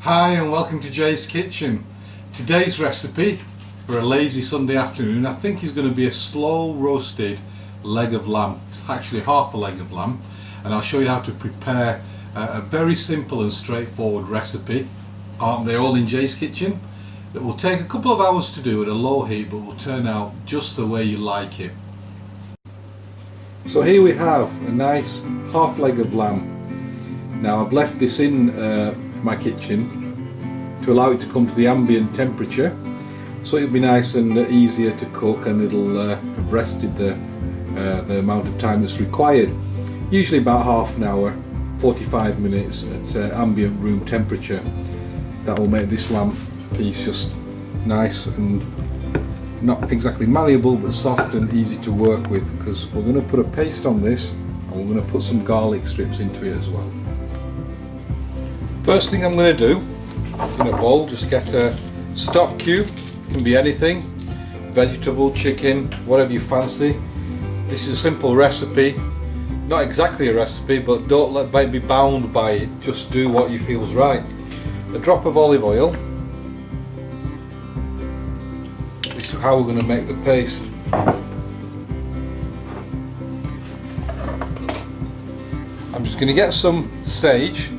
Hi and welcome to Jay's Kitchen. Today's recipe for a lazy Sunday afternoon I think is going to be a slow roasted leg of lamb. It's actually half a leg of lamb, and I'll show you how to prepare a very simple and straightforward recipe. Aren't they all in Jay's Kitchen? It will take a couple of hours to do at a low heat, but will turn out just the way you like it. So here we have a nice half leg of lamb. Now I've left this in my kitchen to allow it to come to the ambient temperature, so it'll be nice and easier to cook, and it'll have rested the amount of time that's required. Usually about half an hour, 45 minutes at ambient room temperature. That will make this lamb piece just nice and not exactly malleable, but soft and easy to work with, because we're going to put a paste on this and we're going to put some garlic strips into it as well. First thing I'm going to do, in a bowl, just get a stock cube. Can be anything, vegetable, chicken, whatever you fancy. This is a simple recipe, not exactly a recipe, but don't be bound by it, just do what you feel is right. A drop of olive oil. This is how we're going to make the paste. I'm just going to get some sage.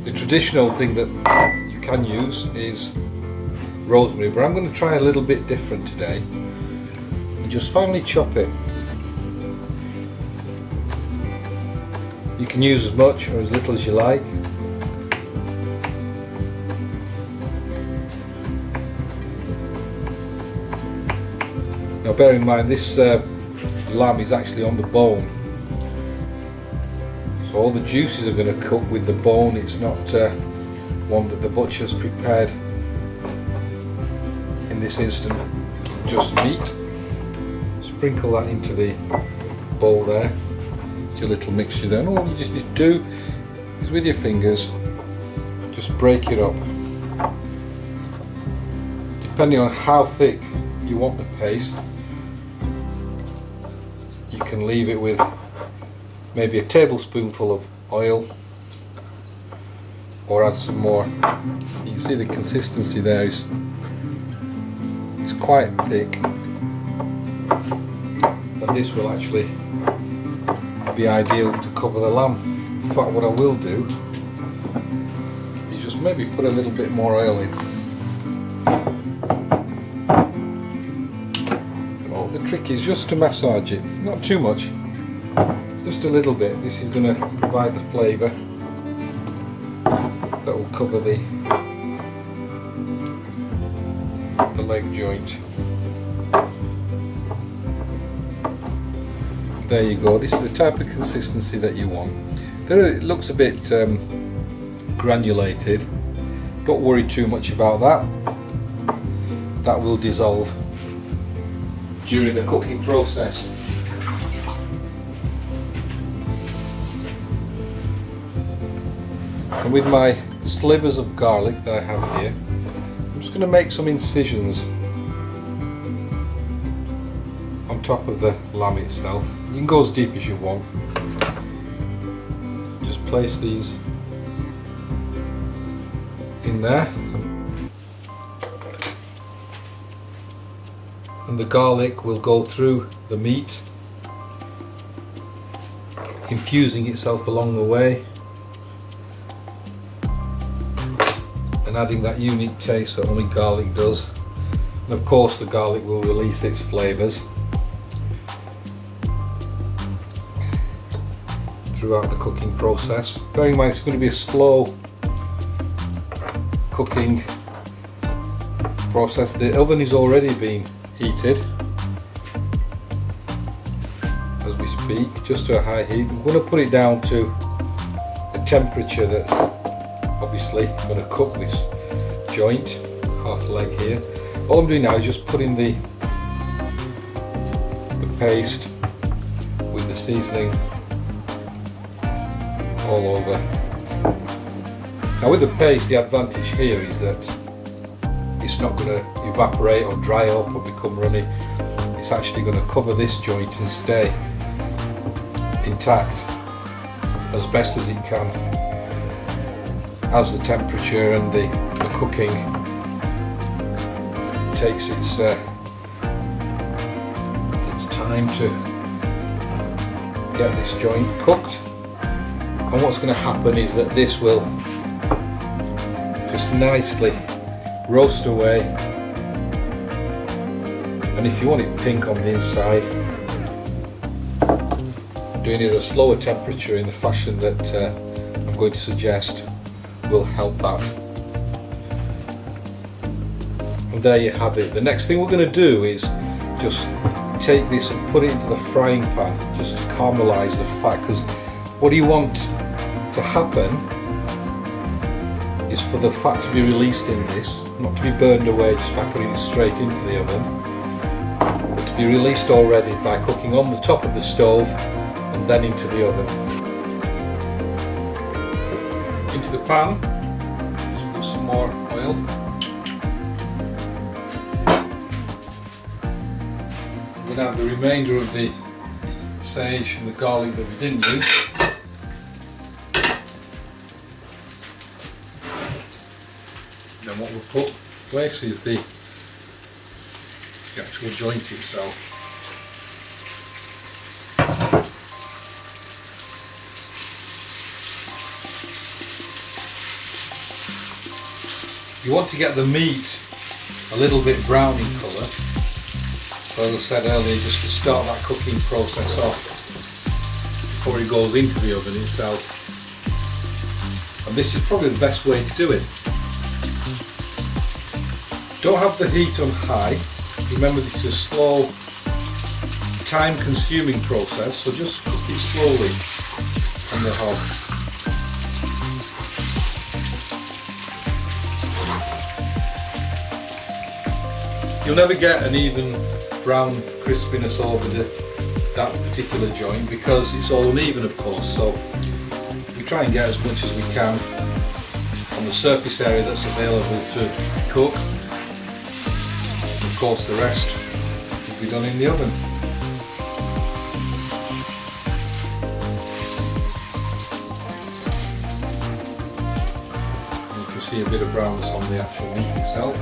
The traditional thing that you can use is rosemary, but I'm going to try a little bit different today and just finely chop it. You can use as much or as little as you like. Now bear in mind, this lamb is actually on the bone, so all the juices are going to cook with the bone. It's not one that the butcher's prepared in this instant, just meat. Sprinkle that into the bowl there, your little mixture there, and all you just need to do is with your fingers just break it up. Depending on how thick you want the paste, you can leave it with maybe a tablespoonful of oil, or add some more. You can see the consistency there is quite thick, and this will actually be ideal to cover the lamb. In fact, what I will do is just maybe put a little bit more oil in. Well, the trick is just to massage it, not too much, just a little bit. This is going to provide the flavour that will cover the leg joint. There you go. This is the type of consistency that you want. It looks a bit granulated. Don't worry too much about that. That will dissolve during the cooking process. And with my slivers of garlic that I have here, I'm just going to make some incisions on top of the lamb itself. You can go as deep as you want. Just place these in there, and the garlic will go through the meat, infusing itself along the way and adding that unique taste that only garlic does. And of course the garlic will release its flavours throughout the cooking process. Bearing in mind it's going to be a slow cooking process. The oven is already being heated as we speak, just to a high heat. I'm going to put it down to a temperature that's obviously going to cook this joint, half the leg here. All I'm doing now is just putting the paste with the seasoning all over. Now with the paste, the advantage here is that it's not going to evaporate or dry up or become runny. It's actually going to cover this joint and stay intact as best as it can. as the temperature and the cooking takes its time to get this joint cooked. And what's going to happen is that this will just nicely roast away, and if you want it pink on the inside, doing it at a slower temperature in the fashion that I'm going to suggest will help that. And there you have it. The next thing we're going to do is just take this and put it into the frying pan just to caramelize the fat, because what you want to happen is for the fat to be released in this, not to be burned away just by putting it straight into the oven, but to be released already by cooking on the top of the stove and then into the oven. Into the pan, just put some more oil. We're going to have the remainder of the sage and the garlic that we didn't use. Then what we'll put in place is the actual joint itself. You want to get the meat a little bit brown in colour. So as I said earlier, just to start that cooking process off before it goes into the oven itself. And this is probably the best way to do it. Don't have the heat on high. Remember, this is a slow, time-consuming process, so just cook it slowly on the hob. You'll never get an even brown crispiness over that particular joint because it's all uneven, of course, so we try and get as much as we can on the surface area that's available to cook. Of course, the rest will be done in the oven. And you can see a bit of brownness on the actual meat itself.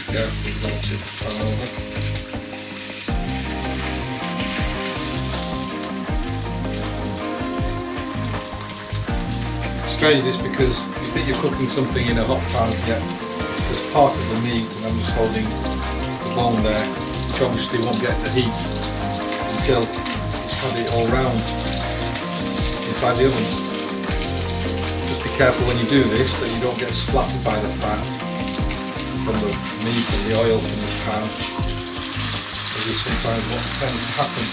Carefully not to turn over. Strange this, because you think you're cooking something in a hot pan, yet there's part of the meat, and I'm just holding the bone there, which obviously won't get the heat until it's had it all round inside the oven. Just be careful when you do this that you don't get splattered by the fat from the meat and the oil from the pan. This is sometimes what tends to happen.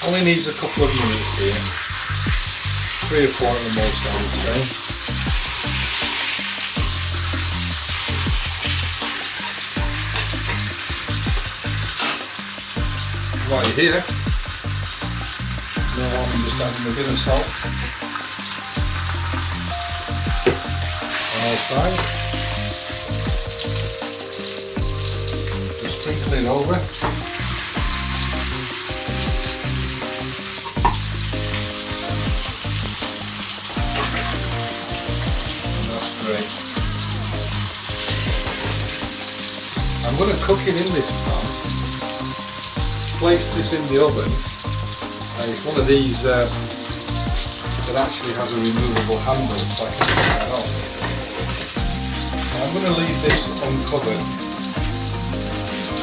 Only needs a couple of minutes here, 3 or 4 at the most, I would say. While you're here, no harm in just adding a bit of salt on all sides. Just sprinkle it over. Great. I'm going to cook it in this pan placed this in the oven, it's one of these that actually has a removable handle, so I can take that off. I'm going to leave this uncovered.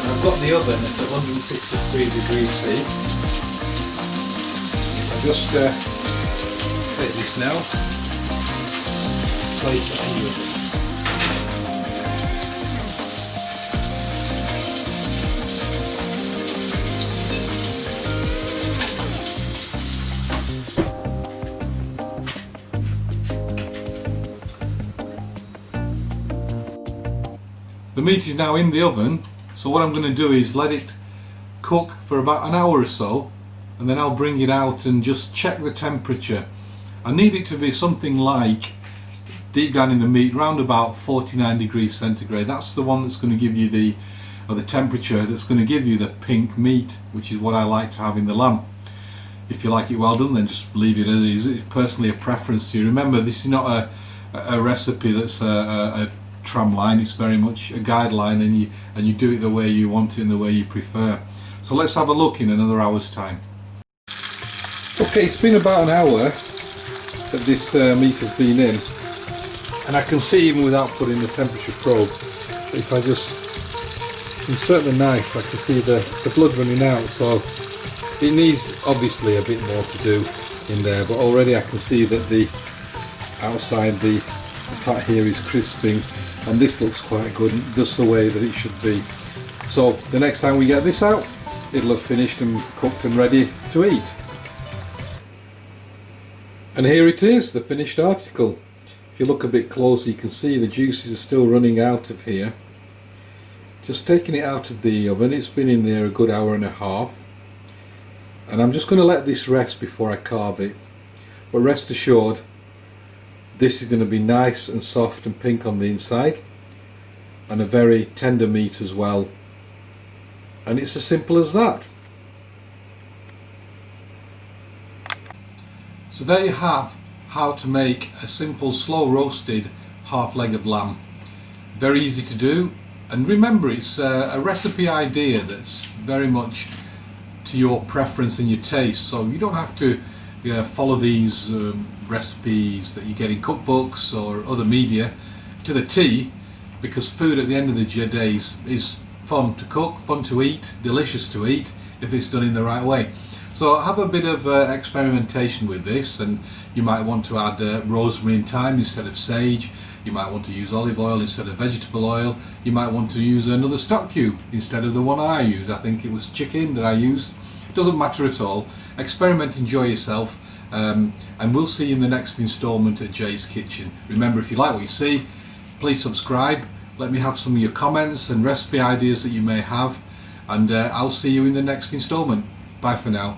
And I've got the oven at 153 degrees C. I'll just take this now, place it on the oven. The meat is now in the oven, so what I'm going to do is let it cook for about an hour or so, and then I'll bring it out and just check the temperature. I need it to be something like, deep down in the meat, round about 49 degrees centigrade. That's the one that's going to give you the temperature that's going to give you the pink meat, which is what I like to have in the lamb. If you like it well done, then just leave it as it is. It's personally a preference to you. Remember, this is not a recipe that's a tram line. It's very much a guideline, and you do it the way you want it and the way you prefer. So let's have a look in another hour's time. Okay, it's been about an hour that this meat has been in, and I can see, even without putting the temperature probe, if I just insert the knife, I can see the blood running out. So it needs obviously a bit more to do in there, but already I can see that the outside the fat here is crisping, and this looks quite good, just the way that it should be. So the next time we get this out, it'll have finished and cooked and ready to eat. And here it is, the finished article. If you look a bit closer, you can see the juices are still running out of here. Just taking it out of the oven. It's been in there a good hour and a half, and I'm just going to let this rest before I carve it. But rest assured, this is going to be nice and soft and pink on the inside, and a very tender meat as well. And it's as simple as that. So there you have how to make a simple slow roasted half leg of lamb. Very easy to do, and remember, it's a recipe idea that's very much to your preference and your taste, so you don't have to follow these recipes that you get in cookbooks or other media to the T, because food at the end of the day is fun to cook, fun to eat, delicious to eat if it's done in the right way. So have a bit of experimentation with this, and you might want to add rosemary and thyme instead of sage. You might want to use olive oil instead of vegetable oil. You might want to use another stock cube instead of the one I used. I think it was chicken that I used. It doesn't matter at all. Experiment, enjoy yourself, and we'll see you in the next instalment at Jay's Kitchen. Remember, if you like what you see, please subscribe. Let me have some of your comments and recipe ideas that you may have, and I'll see you in the next instalment. Bye for now.